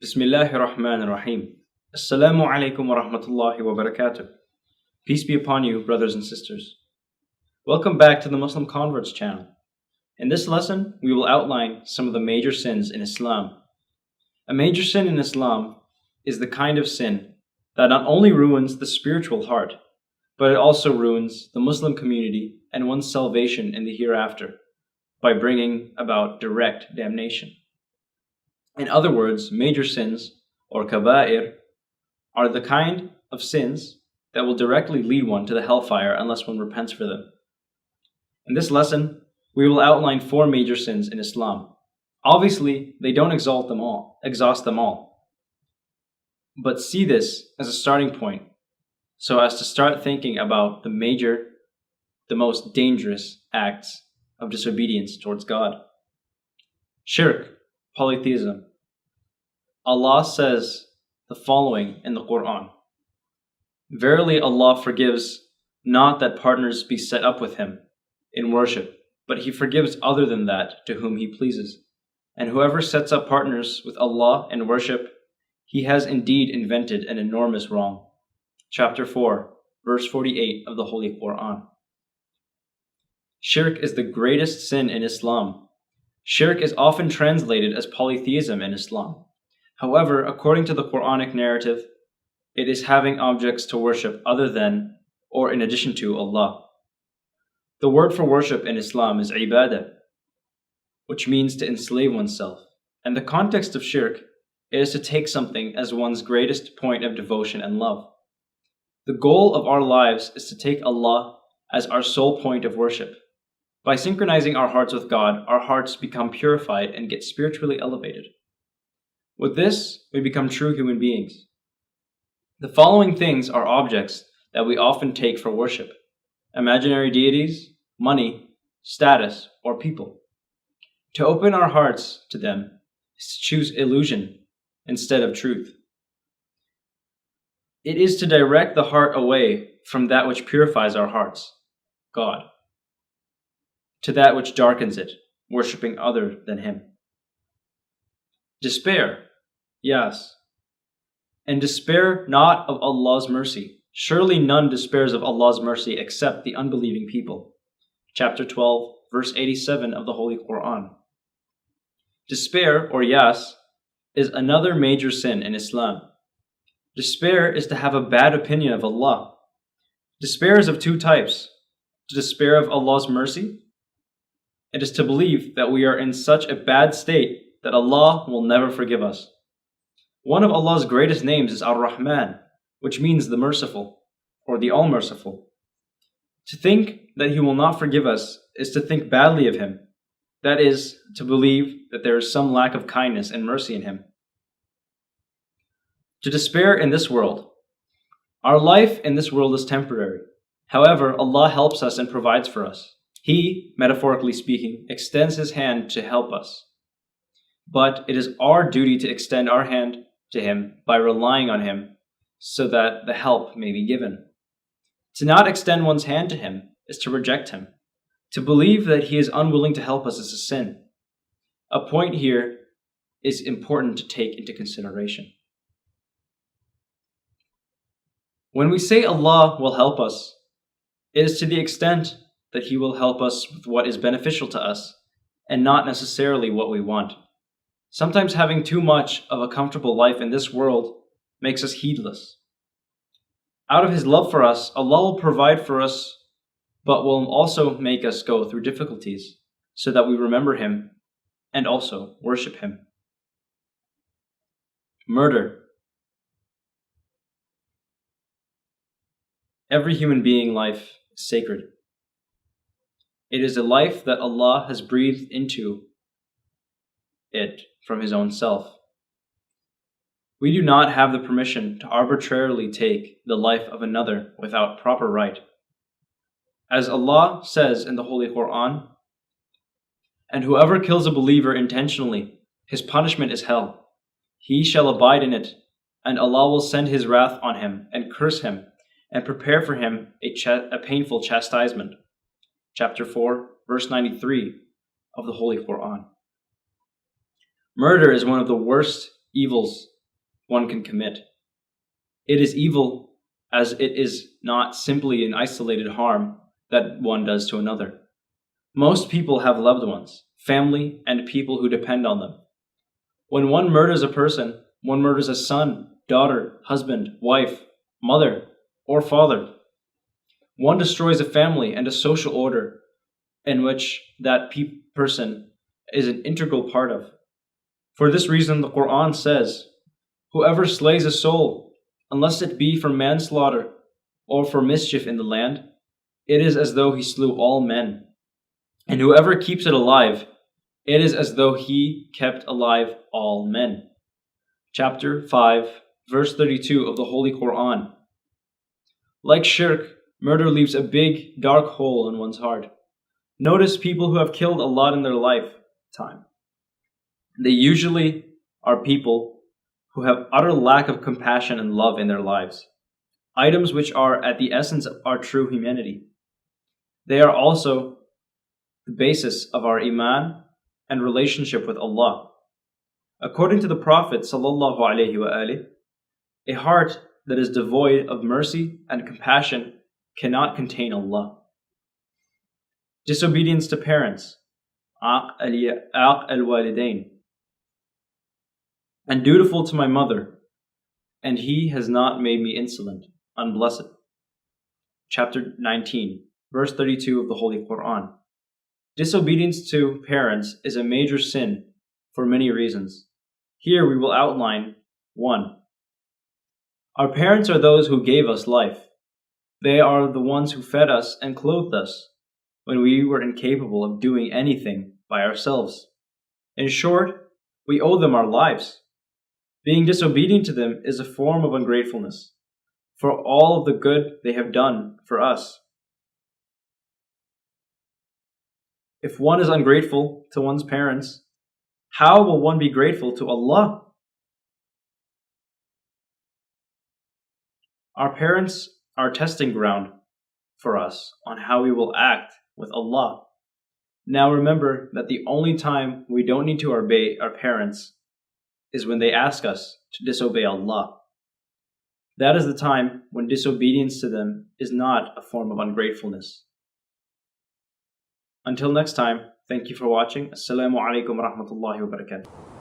Bismillahir Rahmanir Rahim. Assalamu alaikum wa rahmatullahi wa barakatuh. Peace be upon you, brothers and sisters. Welcome back to the Muslim Converts channel. In this lesson, we will outline some of the major sins in Islam. A major sin in Islam is the kind of sin that not only ruins the spiritual heart, but it also ruins the Muslim community and one's salvation in the hereafter by bringing about direct damnation. In other words, major sins, or kabā'ir, are the kind of sins that will directly lead one to the hellfire unless one repents for them. In this lesson, we will outline 4 major sins in Islam. Obviously, they don't exhaust them all, but see this as a starting point so as to start thinking about the most dangerous acts of disobedience towards God. Shirk, polytheism. Allah says the following in the Quran: Verily Allah forgives not that partners be set up with Him in worship, but He forgives other than that to whom He pleases. And whoever sets up partners with Allah in worship, he has indeed invented an enormous wrong. Chapter 4, verse 48 of the Holy Quran. Shirk is the greatest sin in Islam. Shirk is often translated as polytheism in Islam. However, according to the Quranic narrative, it is having objects to worship other than or in addition to Allah. The word for worship in Islam is ibadah, which means to enslave oneself. And the context of shirk is to take something as one's greatest point of devotion and love. The goal of our lives is to take Allah as our sole point of worship. By synchronizing our hearts with God, our hearts become purified and get spiritually elevated. With this, we become true human beings. The following things are objects that we often take for worship: imaginary deities, money, status, or people. To open our hearts to them is to choose illusion instead of truth. It is to direct the heart away from that which purifies our hearts, God, to that which darkens it, worshipping other than Him. Despair, yes, and despair not of Allah's mercy. Surely none despairs of Allah's mercy except the unbelieving people. Chapter 12, verse 87 of the Holy Quran. Despair, or yas, is another major sin in Islam. Despair is to have a bad opinion of Allah. Despair is of 2 types: to despair of Allah's mercy. It is to believe that we are in such a bad state that Allah will never forgive us. One of Allah's greatest names is Ar-Rahman, which means the merciful, or the all-merciful. To think that He will not forgive us is to think badly of Him. That is, to believe that there is some lack of kindness and mercy in Him. To despair in this world. Our life in this world is temporary. However, Allah helps us and provides for us. He, metaphorically speaking, extends His hand to help us. But it is our duty to extend our hand to Him by relying on Him so that the help may be given. To not extend one's hand to Him is to reject Him. To believe that He is unwilling to help us is a sin. A point here is important to take into consideration. When we say Allah will help us, it is to the extent that He will help us with what is beneficial to us and not necessarily what we want. Sometimes having too much of a comfortable life in this world makes us heedless. Out of His love for us, Allah will provide for us, but will also make us go through difficulties so that we remember Him and also worship Him. Murder. Every human being life is sacred. It is a life that Allah has breathed into it from His own self. We do not have the permission to arbitrarily take the life of another without proper right. As Allah says in the Holy Quran, "And whoever kills a believer intentionally, his punishment is hell. He shall abide in it, and Allah will send His wrath on him and curse him and prepare for him a painful chastisement." Chapter 4, verse 93 of the Holy Quran. Murder is one of the worst evils one can commit. It is evil as it is not simply an isolated harm that one does to another. Most people have loved ones, family, and people who depend on them. When one murders a person, one murders a son, daughter, husband, wife, mother, or father. One destroys a family and a social order in which that person is an integral part of. For this reason, the Quran says, "Whoever slays a soul, unless it be for manslaughter or for mischief in the land, it is as though he slew all men. And whoever keeps it alive, it is as though he kept alive all men." Chapter 5, verse 32 of the Holy Quran. Like shirk, murder leaves a big, dark hole in one's heart. Notice people who have killed a lot in their lifetime. They usually are people who have utter lack of compassion and love in their lives, items which are at the essence of our true humanity. They are also the basis of our iman and relationship with Allah. According to the Prophet ﷺ, a heart that is devoid of mercy and compassion cannot contain Allah. Disobedience to parents, al-walidayn, and dutiful to my mother, and he has not made me insolent, unblessed. Chapter 19, verse 32 of the Holy Quran. Disobedience to parents is a major sin for many reasons. Here we will outline 1. Our parents are those who gave us life. They are the ones who fed us and clothed us when we were incapable of doing anything by ourselves. In short, we owe them our lives. Being disobedient to them is a form of ungratefulness for all of the good they have done for us. If one is ungrateful to one's parents, how will one be grateful to Allah? Our parents are a testing ground for us on how we will act with Allah. Now remember that the only time we don't need to obey our parents is when they ask us to disobey Allah. That is the time when disobedience to them is not a form of ungratefulness. Until next time, thank you for watching. Assalamu alaikum wa rahmatullahi wa barakatuh.